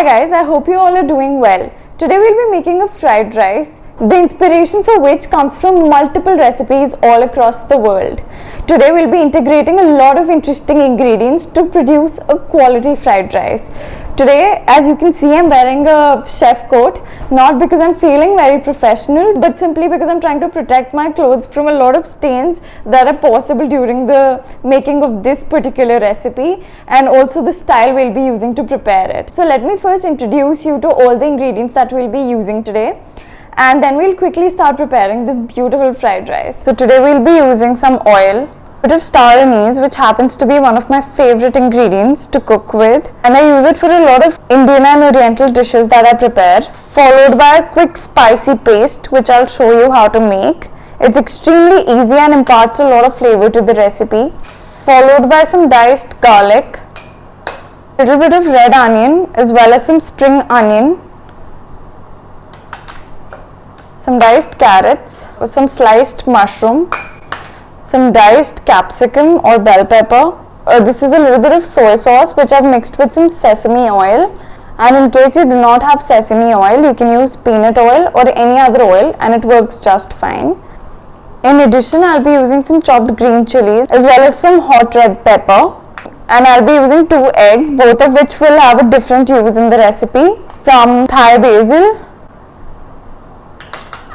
guys, I hope you all are doing well. Today we'll be making a fried rice, the inspiration for which comes from multiple recipes all across the world. Today we'll be integrating a lot of interesting ingredients to produce a quality fried rice. Today, as you can see, I'm wearing a chef coat, not because I'm feeling very professional, but simply because I'm trying to protect my clothes from a lot of stains that are possible during the making of this particular recipe, and also the style we'll be using to prepare it. So let me first introduce you to all the ingredients that we'll be using today, and then we'll quickly start preparing this beautiful fried rice. So today we'll be using some oil, a bit of star anise, which happens to be one of my favorite ingredients to cook with, and I use it for a lot of Indian and Oriental dishes that I prepare, followed by a quick spicy paste which I'll show you how to make. It's extremely easy and imparts a lot of flavor to the recipe, followed by some diced garlic, a little bit of red onion as well as some spring onion, some diced carrots, or some sliced mushroom, some diced capsicum or bell pepper. This is a little bit of soy sauce which I've mixed with some sesame oil, and in case you do not have sesame oil, you can use peanut oil or any other oil and it works just fine. In addition, I'll be using some chopped green chilies as well as some hot red pepper, and I'll be using 2 eggs, both of which will have a different use in the recipe, some Thai basil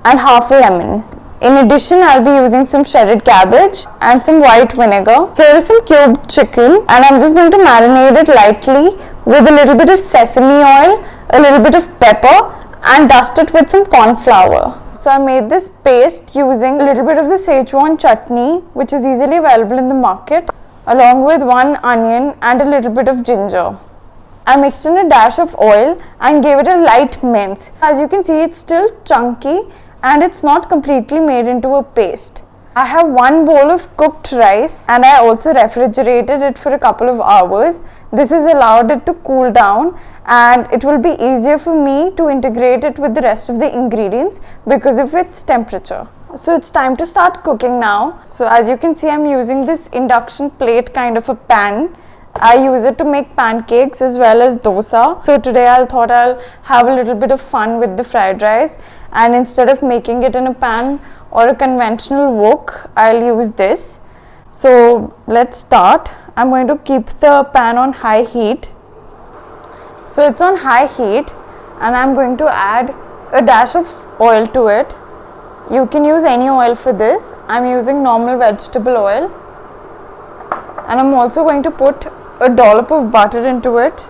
and half a lemon. In addition, I'll be using some shredded cabbage and some white vinegar. Here is some cubed chicken, and I'm just going to marinate it lightly with a little bit of sesame oil, a little bit of pepper, and dust it with some corn flour. So I made this paste using a little bit of the Szechuan chutney, which is easily available in the market, along with 1 onion and a little bit of ginger. I mixed in a dash of oil and gave it a light mince. As you can see, it's still chunky and it's not completely made into a paste. I have 1 bowl of cooked rice and I also refrigerated it for a couple of hours. This has allowed it to cool down, and it will be easier for me to integrate it with the rest of the ingredients because of its temperature. So it's time to start cooking now. So as you can see, I'm using this induction plate kind of a pan. I use it to make pancakes as well as dosa. So today I thought I'll have a little bit of fun with the fried rice, and instead of making it in a pan or a conventional wok, I'll use this. So let's start. I'm going to keep the pan on high heat. So it's on high heat and I'm going to add a dash of oil to it. You can use any oil for this. I'm using normal vegetable oil, and I'm also going to put a dollop of butter into it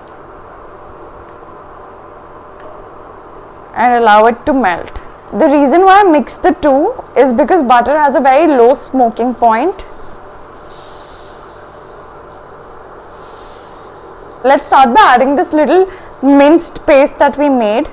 and allow it to melt. The reason why I mix the two is because butter has a very low smoking point. Let's start by adding this little minced paste that we made.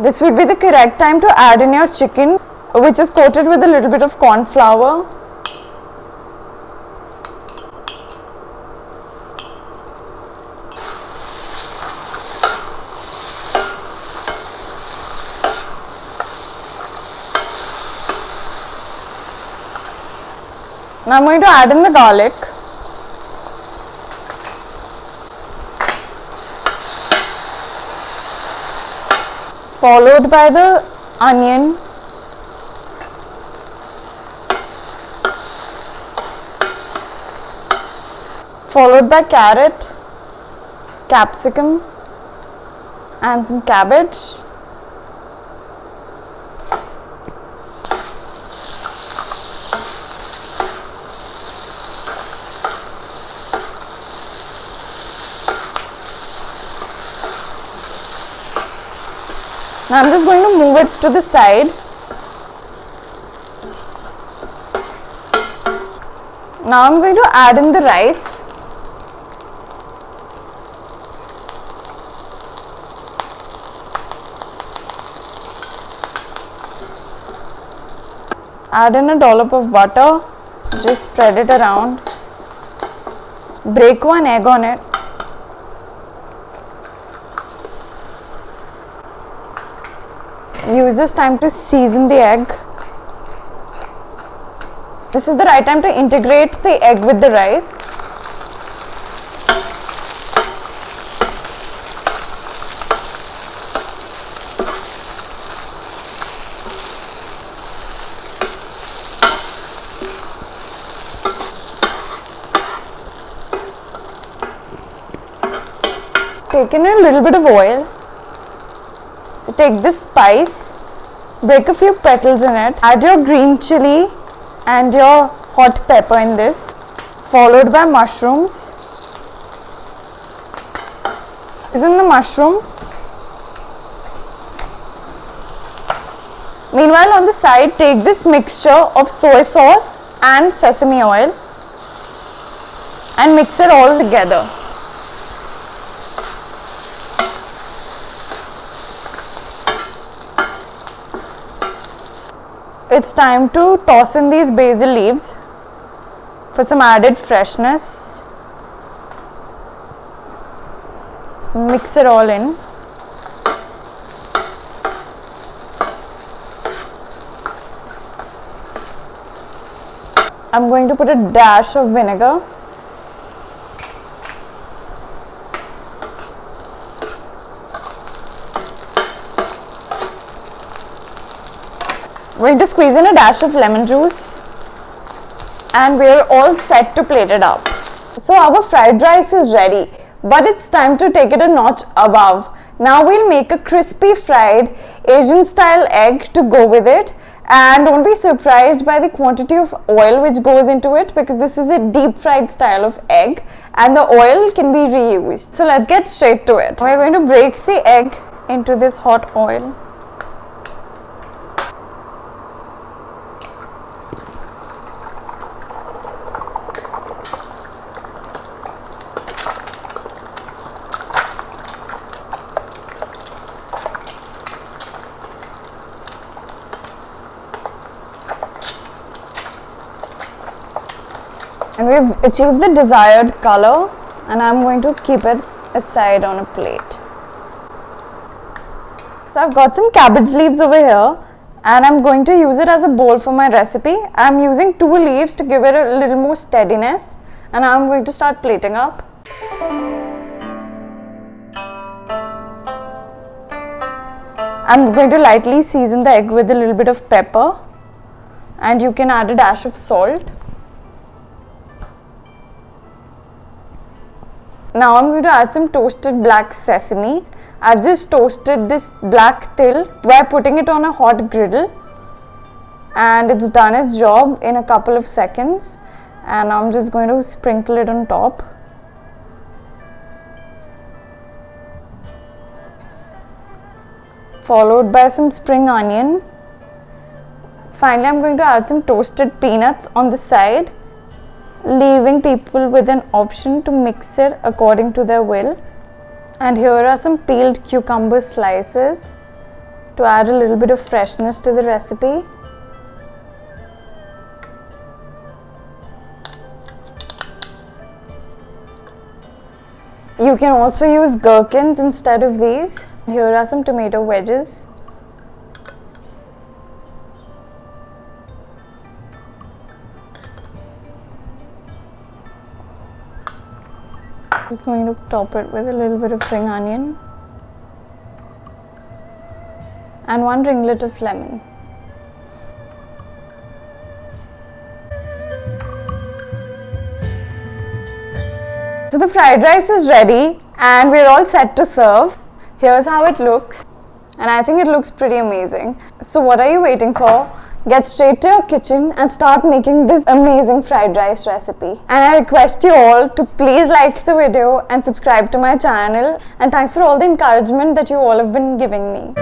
This would be the correct time to add in your chicken, which is coated with a little bit of corn flour. Now I'm going to add in the garlic. Followed by the onion, followed by carrot, capsicum and some cabbage. Now I'm just going to move it to the side. Now I'm going to add in the rice. Add in a dollop of butter. Just spread it around. Break 1 egg on it. use this time to season the egg. This is the right time to integrate the egg with the rice. Take in a little bit of oil. So take this spice, break a few petals in it, add your green chili and your hot pepper in this, followed by mushrooms. Season the mushroom. Meanwhile, on the side, take this mixture of soy sauce and sesame oil and mix it all together. It's time to toss in these basil leaves for some added freshness. Mix it all in. I'm going to put a dash of vinegar. We're going to squeeze in a dash of lemon juice and we're all set to plate it up. So our fried rice is ready, but it's time to take it a notch above. Now we'll make a crispy fried Asian style egg to go with it, and don't be surprised by the quantity of oil which goes into it, because this is a deep fried style of egg and the oil can be reused. So let's get straight to it. We're going to break the egg into this hot oil. And we've achieved the desired color, and I'm going to keep it aside on a plate. So I've got some cabbage leaves over here and I'm going to use it as a bowl for my recipe. I'm using 2 leaves to give it a little more steadiness, and I'm going to start plating up. I'm going to lightly season the egg with a little bit of pepper, and you can add a dash of salt. Now I'm going to add some toasted black sesame. I've just toasted this black till by putting it on a hot griddle, and it's done its job in a couple of seconds, and I'm just going to sprinkle it on top. Followed by some spring onion. Finally, I'm going to add some toasted peanuts on the side, leaving people with an option to mix it according to their will. And here are some peeled cucumber slices to add a little bit of freshness to the recipe. You can also use gherkins instead of these. Here are some tomato wedges. Just going to top it with a little bit of spring onion and 1 ringlet of lemon. So the fried rice is ready and we're all set to serve. Here's how it looks, and I think it looks pretty amazing. So what are you waiting for? Get straight to your kitchen and start making this amazing fried rice recipe. And I request you all to please like the video and subscribe to my channel. And thanks for all the encouragement that you all have been giving me.